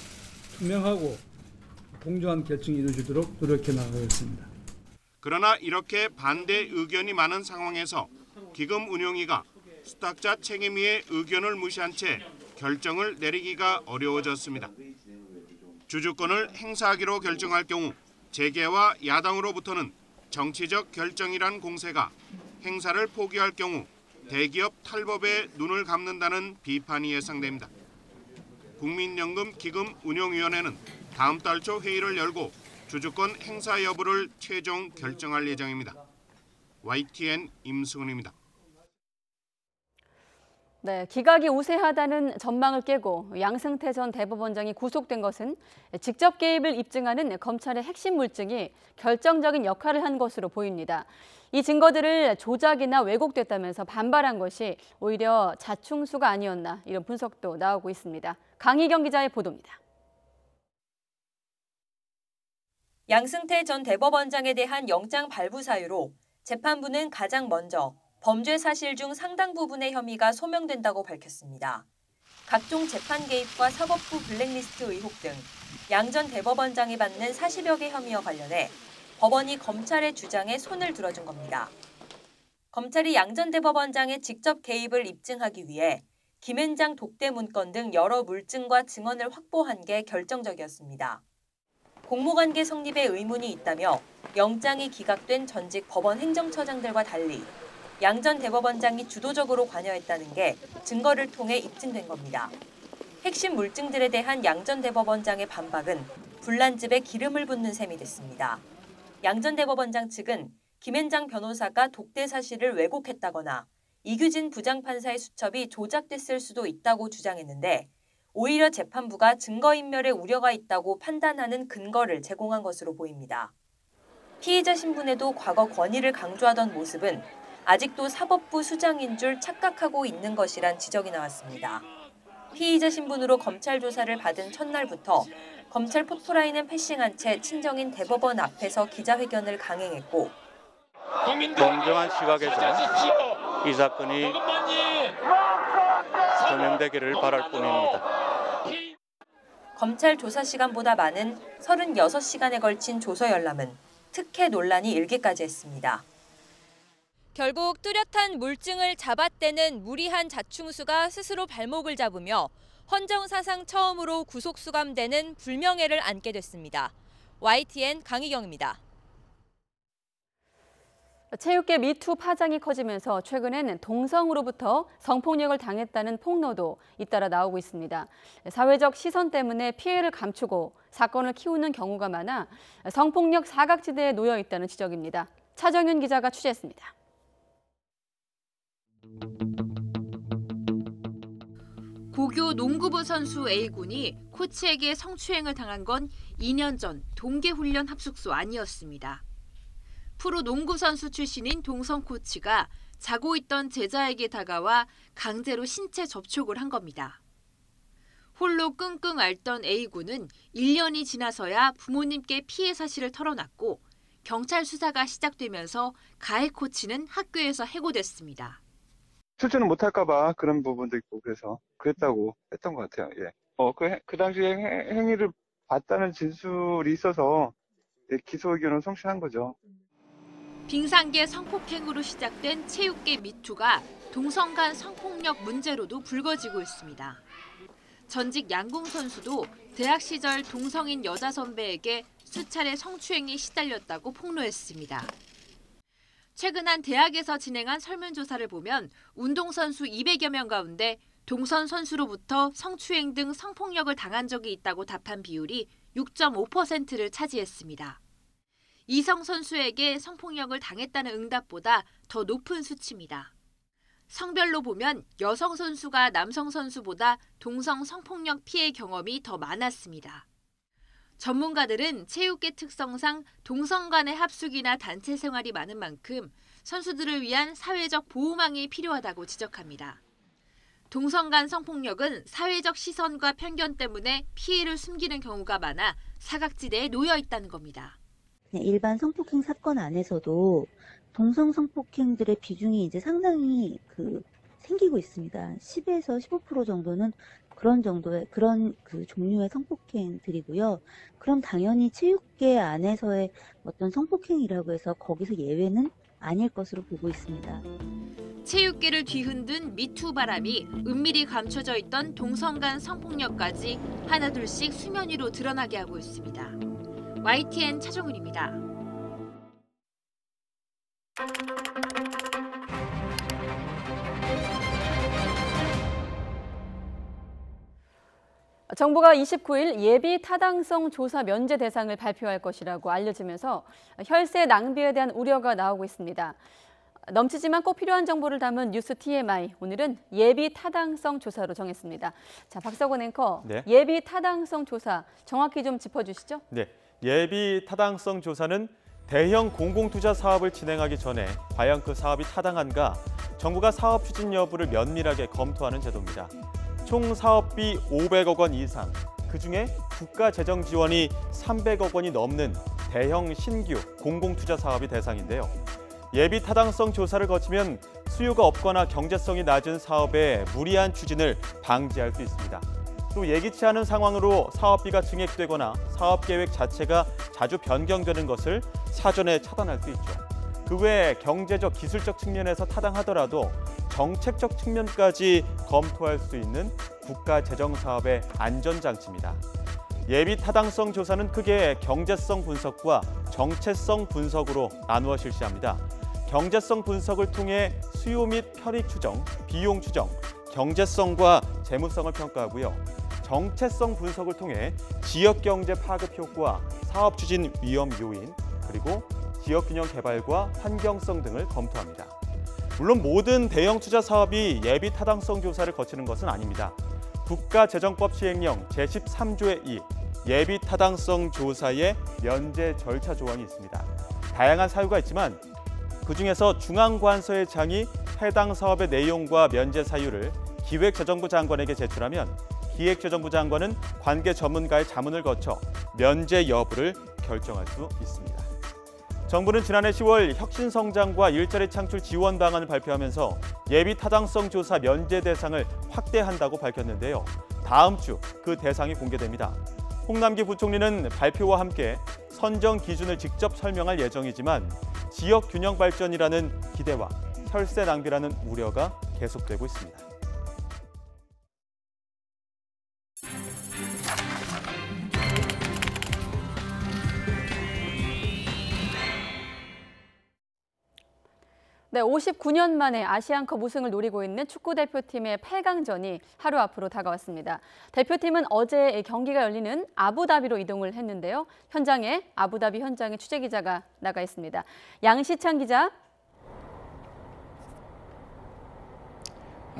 투명하고 공정한 결정이 이루어지도록 노력해 나가겠습니다. 그러나 이렇게 반대 의견이 많은 상황에서 기금운용위가 수탁자 책임위의 의견을 무시한 채 결정을 내리기가 어려워졌습니다. 주주권을 행사하기로 결정할 경우 재계와 야당으로부터는 정치적 결정이란 공세가, 행사를 포기할 경우 대기업 탈법에 눈을 감는다는 비판이 예상됩니다. 국민연금 기금운용위원회는 다음 달 초 회의를 열고 주주권 행사 여부를 최종 결정할 예정입니다. YTN 임승훈입니다. 네, 기각이 우세하다는 전망을 깨고 양승태 전 대법원장이 구속된 것은 직접 개입을 입증하는 검찰의 핵심 물증이 결정적인 역할을 한 것으로 보입니다. 이 증거들을 조작이나 왜곡됐다면서 반발한 것이 오히려 자충수가 아니었나, 이런 분석도 나오고 있습니다. 강희경 기자의 보도입니다. 양승태 전 대법원장에 대한 영장 발부 사유로 재판부는 가장 먼저 범죄 사실 중 상당 부분의 혐의가 소명된다고 밝혔습니다. 각종 재판 개입과 사법부 블랙리스트 의혹 등 양 전 대법원장이 받는 40여 개 혐의와 관련해 법원이 검찰의 주장에 손을 들어준 겁니다. 검찰이 양 전 대법원장의 직접 개입을 입증하기 위해 김앤장 독대 문건 등 여러 물증과 증언을 확보한 게 결정적이었습니다. 공모관계 성립에 의문이 있다며 영장이 기각된 전직 법원 행정처장들과 달리 양 전 대법원장이 주도적으로 관여했다는 게 증거를 통해 입증된 겁니다. 핵심 물증들에 대한 양 전 대법원장의 반박은 불난집에 기름을 붓는 셈이 됐습니다. 양 전 대법원장 측은 김앤장 변호사가 독대 사실을 왜곡했다거나 이규진 부장판사의 수첩이 조작됐을 수도 있다고 주장했는데, 오히려 재판부가 증거인멸의 우려가 있다고 판단하는 근거를 제공한 것으로 보입니다. 피의자 신분에도 과거 권위를 강조하던 모습은 아직도 사법부 수장인 줄 착각하고 있는 것이란 지적이 나왔습니다. 피의자 신분으로 검찰 조사를 받은 첫날부터 검찰 포토라인은 패싱한 채 친정인 대법원 앞에서 기자회견을 강행했고, 공정한 시각에서 이 사건이 소명되기를 바랄 뿐입니다. 검찰 조사 시간보다 많은 36시간에 걸친 조서 열람은 특혜 논란이 일기까지 했습니다. 결국 뚜렷한 물증을 잡아떼는 무리한 자충수가 스스로 발목을 잡으며 헌정사상 처음으로 구속 수감되는 불명예를 안게 됐습니다. YTN 강희경입니다. 체육계 미투 파장이 커지면서 최근엔 동성으로부터 성폭력을 당했다는 폭로도 잇따라 나오고 있습니다. 사회적 시선 때문에 피해를 감추고 사건을 키우는 경우가 많아 성폭력 사각지대에 놓여 있다는 지적입니다. 차정윤 기자가 취재했습니다. 고교 농구부 선수 A군이 코치에게 성추행을 당한 건 2년 전 동계훈련 합숙소 안이었습니다. 프로 농구 선수 출신인 동성 코치가 자고 있던 제자에게 다가와 강제로 신체 접촉을 한 겁니다. 홀로 끙끙 앓던 A군은 1년이 지나서야 부모님께 피해 사실을 털어놨고 경찰 수사가 시작되면서 가해 코치는 학교에서 해고됐습니다. 출전을 못할까 봐 그런 부분도 있고 그래서 그랬다고 했던 것 같아요. 예. 그 당시에 행위를 봤다는 진술이 있어서 기소 의견을 송치한 거죠. 빙상계 성폭행으로 시작된 체육계 미투가 동성 간 성폭력 문제로도 불거지고 있습니다. 전직 양궁 선수도 대학 시절 동성인 여자 선배에게 수차례 성추행에 시달렸다고 폭로했습니다. 최근 한 대학에서 진행한 설문조사를 보면 운동선수 200여 명 가운데 동성 선수로부터 성추행 등 성폭력을 당한 적이 있다고 답한 비율이 6.5%를 차지했습니다. 이성 선수에게 성폭력을 당했다는 응답보다 더 높은 수치입니다. 성별로 보면 여성 선수가 남성 선수보다 동성 성폭력 피해 경험이 더 많았습니다. 전문가들은 체육계 특성상 동성 간의 합숙이나 단체 생활이 많은 만큼 선수들을 위한 사회적 보호망이 필요하다고 지적합니다. 동성 간 성폭력은 사회적 시선과 편견 때문에 피해를 숨기는 경우가 많아 사각지대에 놓여 있다는 겁니다. 일반 성폭행 사건 안에서도 동성 성폭행들의 비중이 이제 상당히 생기고 있습니다. 10에서 15% 정도는 그런 종류의 성폭행들이고요. 그럼 당연히 체육계 안에서의 어떤 성폭행이라고 해서 거기서 예외는 아닐 것으로 보고 있습니다. 체육계를 뒤흔든 미투 바람이 은밀히 감춰져 있던 동성 간 성폭력까지 하나둘씩 수면 위로 드러나게 하고 있습니다. YTN 차정은입니다. 정부가 29일 예비 타당성 조사 면제 대상을 발표할 것이라고 알려지면서 혈세 낭비에 대한 우려가 나오고 있습니다. 넘치지만 꼭 필요한 정보를 담은 뉴스 TMI, 오늘은 예비 타당성 조사로 정했습니다. 자, 박석원 앵커, 네. 예비 타당성 조사 정확히 좀 짚어주시죠. 네, 예비 타당성 조사는 대형 공공투자 사업을 진행하기 전에 과연 그 사업이 타당한가 정부가 사업 추진 여부를 면밀하게 검토하는 제도입니다. 총 사업비 500억 원 이상, 그중에 국가 재정 지원이 300억 원이 넘는 대형 신규 공공투자 사업이 대상인데요. 예비 타당성 조사를 거치면 수요가 없거나 경제성이 낮은 사업의 무리한 추진을 방지할 수 있습니다. 또 예기치 않은 상황으로 사업비가 증액되거나 사업 계획 자체가 자주 변경되는 것을 사전에 차단할 수 있죠. 그 외에 경제적, 기술적 측면에서 타당하더라도 정책적 측면까지 검토할 수 있는 국가 재정 사업의 안전장치입니다. 예비 타당성 조사는 크게 경제성 분석과 정체성 분석으로 나누어 실시합니다. 경제성 분석을 통해 수요 및 편익 추정, 비용 추정, 경제성과 재무성을 평가하고요. 정체성 분석을 통해 지역 경제 파급 효과, 사업 추진 위험 요인, 그리고 지역 균형 개발과 환경성 등을 검토합니다. 물론 모든 대형 투자 사업이 예비 타당성 조사를 거치는 것은 아닙니다. 국가재정법 시행령 제13조의 2 예비 타당성 조사의 면제 절차 조항이 있습니다. 다양한 사유가 있지만 그중에서 중앙관서의 장이 해당 사업의 내용과 면제 사유를 기획재정부 장관에게 제출하면 기획재정부 장관은 관계 전문가의 자문을 거쳐 면제 여부를 결정할 수 있습니다. 정부는 지난해 10월 혁신성장과 일자리 창출 지원 방안을 발표하면서 예비 타당성 조사 면제 대상을 확대한다고 밝혔는데요. 다음 주 그 대상이 공개됩니다. 홍남기 부총리는 발표와 함께 선정 기준을 직접 설명할 예정이지만 지역 균형 발전이라는 기대와 혈세 낭비라는 우려가 계속되고 있습니다. 네, 59년 만에 아시안컵 우승을 노리고 있는 축구대표팀의 8강전이 하루 앞으로 다가왔습니다. 대표팀은 어제 경기가 열리는 아부다비로 이동을 했는데요. 아부다비 현장에 취재기자가 나가 있습니다. 양시창 기자.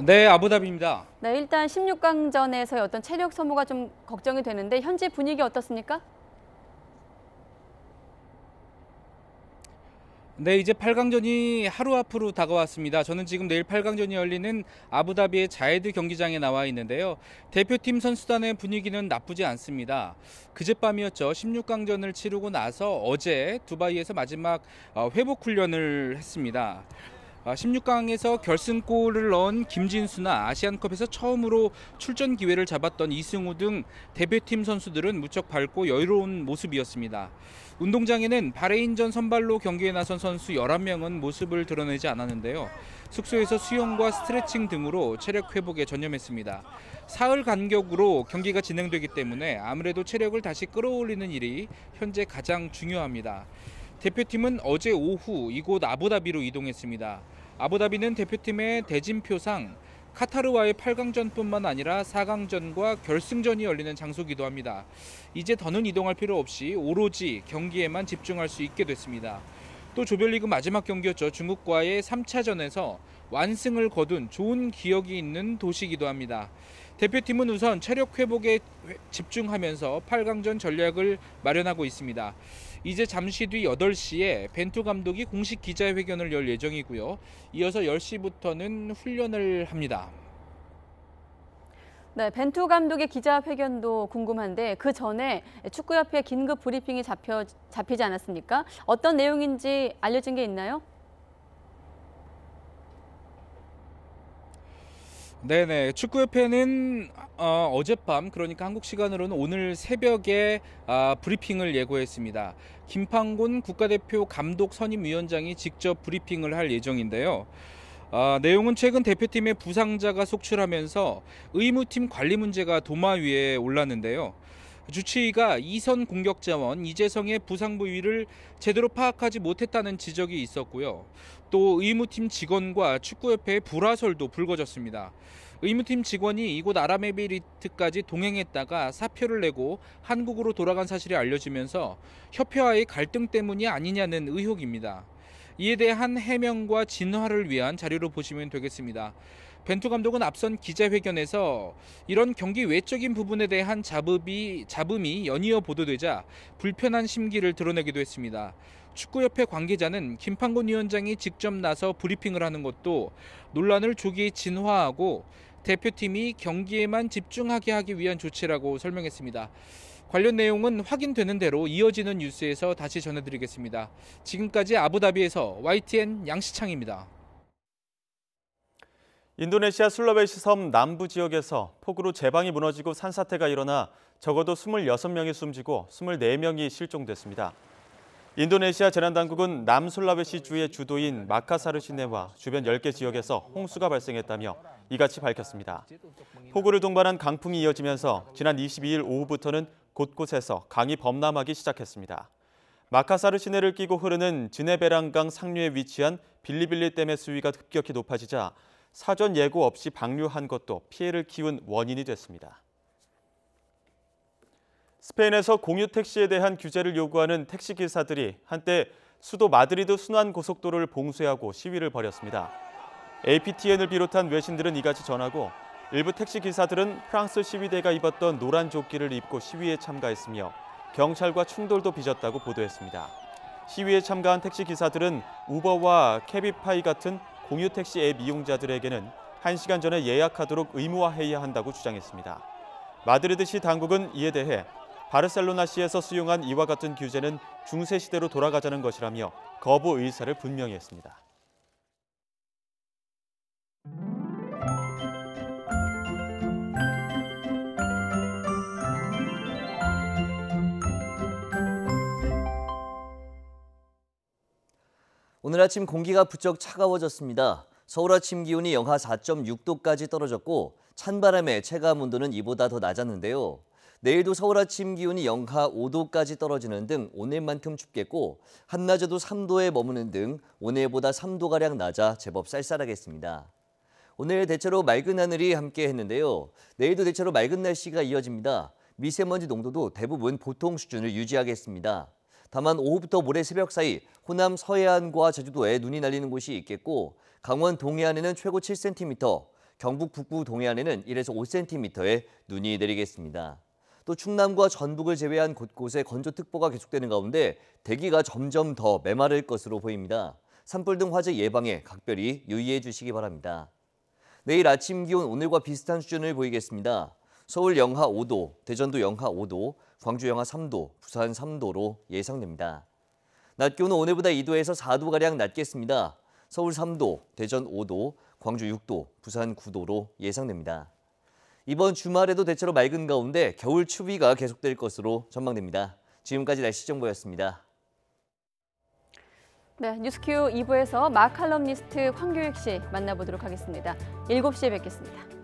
네, 아부다비입니다. 네, 일단 16강전에서의 어떤 체력 소모가 좀 걱정이 되는데 현지 분위기 어떻습니까? 네, 이제 8강전이 하루 앞으로 다가왔습니다. 저는 지금 내일 8강전이 열리는 아부다비의 자이드 경기장에 나와 있는데요. 대표팀 선수단의 분위기는 나쁘지 않습니다. 그젯밤이었죠. 16강전을 치르고 나서 어제 두바이에서 마지막 회복 훈련을 했습니다. 16강에서 결승골을 넣은 김진수나 아시안컵에서 처음으로 출전 기회를 잡았던 이승우 등 대표팀 선수들은 무척 밝고 여유로운 모습이었습니다. 운동장에는 바레인전 선발로 경기에 나선 선수 11명은 모습을 드러내지 않았는데요. 숙소에서 수영과 스트레칭 등으로 체력 회복에 전념했습니다. 사흘 간격으로 경기가 진행되기 때문에 아무래도 체력을 다시 끌어올리는 일이 현재 가장 중요합니다. 대표팀은 어제 오후 이곳 아부다비로 이동했습니다. 아부다비는 대표팀의 대진표상 카타르와의 8강전뿐만 아니라 4강전과 결승전이 열리는 장소이기도 합니다. 이제 더는 이동할 필요 없이 오로지 경기에만 집중할 수 있게 됐습니다. 또 조별리그 마지막 경기였죠. 중국과의 3차전에서 완승을 거둔 좋은 기억이 있는 도시이기도 합니다. 대표팀은 우선 체력 회복에 집중하면서 8강전 전략을 마련하고 있습니다. 이제 잠시 뒤 8시에 벤투 감독이 공식 기자회견을 열 예정이고요. 이어서 10시부터는 훈련을 합니다. 네, 벤투 감독의 기자회견도 궁금한데 그 전에 축구협회 긴급 브리핑이 잡히지 않았습니까? 어떤 내용인지 알려진 게 있나요? 네네, 축구협회는 어젯밤, 그러니까 한국 시간으로는 오늘 새벽에 브리핑을 예고했습니다. 김판곤 국가대표 감독 선임위원장이 직접 브리핑을 할 예정인데요. 내용은 최근 대표팀의 부상자가 속출하면서 의무팀 관리 문제가 도마 위에 올랐는데요. 주치의가 이선 공격자원 이재성의 부상 부위를 제대로 파악하지 못했다는 지적이 있었고요. 또 의무팀 직원과 축구협회의 불화설도 불거졌습니다. 의무팀 직원이 이곳 아랍에미리트까지 동행했다가 사표를 내고 한국으로 돌아간 사실이 알려지면서 협회와의 갈등 때문이 아니냐는 의혹입니다. 이에 대한 해명과 진화를 위한 자료로 보시면 되겠습니다. 벤투 감독은 앞선 기자회견에서 이런 경기 외적인 부분에 대한 잡음이 연이어 보도되자 불편한 심기를 드러내기도 했습니다. 축구협회 관계자는 김판곤 위원장이 직접 나서 브리핑을 하는 것도 논란을 조기 진화하고 대표팀이 경기에만 집중하게 하기 위한 조치라고 설명했습니다. 관련 내용은 확인되는 대로 이어지는 뉴스에서 다시 전해드리겠습니다. 지금까지 아부다비에서 YTN 양시창입니다. 인도네시아 술라베시 섬 남부 지역에서 폭우로 제방이 무너지고 산사태가 일어나 적어도 26명이 숨지고 24명이 실종됐습니다. 인도네시아 재난당국은 남술라베시주의 주도인 마카사르 시내와 주변 10개 지역에서 홍수가 발생했다며 이같이 밝혔습니다. 폭우를 동반한 강풍이 이어지면서 지난 22일 오후부터는 곳곳에서 강이 범람하기 시작했습니다. 마카사르 시내를 끼고 흐르는 지네베랑강 상류에 위치한 빌리빌리 댐의 수위가 급격히 높아지자 사전 예고 없이 방류한 것도 피해를 키운 원인이 됐습니다. 스페인에서 공유 택시에 대한 규제를 요구하는 택시기사들이 한때 수도 마드리드 순환고속도로를 봉쇄하고 시위를 벌였습니다. APTN을 비롯한 외신들은 이같이 전하고 일부 택시기사들은 프랑스 시위대가 입었던 노란 조끼를 입고 시위에 참가했으며 경찰과 충돌도 빚었다고 보도했습니다. 시위에 참가한 택시기사들은 우버와 캐비파이 같은 공유 택시 앱 이용자들에게는 1시간 전에 예약하도록 의무화해야 한다고 주장했습니다. 마드리드시 당국은 이에 대해 바르셀로나시에서 수용한 이와 같은 규제는 중세시대로 돌아가자는 것이라며 거부 의사를 분명히 했습니다. 오늘 아침 공기가 부쩍 차가워졌습니다. 서울 아침 기온이 영하 4.6도까지 떨어졌고 찬바람에 체감 온도는 이보다 더 낮았는데요. 내일도 서울 아침 기온이 영하 5도까지 떨어지는 등 오늘만큼 춥겠고 한낮에도 3도에 머무는 등 오늘보다 3도가량 낮아 제법 쌀쌀하겠습니다. 오늘 대체로 맑은 하늘이 함께 했는데요. 내일도 대체로 맑은 날씨가 이어집니다. 미세먼지 농도도 대부분 보통 수준을 유지하겠습니다. 다만 오후부터 모레 새벽 사이 호남 서해안과 제주도에 눈이 날리는 곳이 있겠고 강원 동해안에는 최고 7cm, 경북 북부 동해안에는 1에서 5cm의 눈이 내리겠습니다. 또 충남과 전북을 제외한 곳곳에 건조특보가 계속되는 가운데 대기가 점점 더 메마를 것으로 보입니다. 산불 등 화재 예방에 각별히 유의해 주시기 바랍니다. 내일 아침 기온 오늘과 비슷한 수준을 보이겠습니다. 서울 영하 5도, 대전도 영하 5도, 광주 영하 3도, 부산 3도로 예상됩니다. 낮 기온은 오늘보다 2도에서 4도가량 낮겠습니다. 서울 3도, 대전 5도, 광주 6도, 부산 9도로 예상됩니다. 이번 주말에도 대체로 맑은 가운데 겨울 추위가 계속될 것으로 전망됩니다. 지금까지 날씨 정보였습니다. 네, 뉴스큐 2부에서 마칼럼니스트 황교익 씨 만나보도록 하겠습니다. 7시에 뵙겠습니다.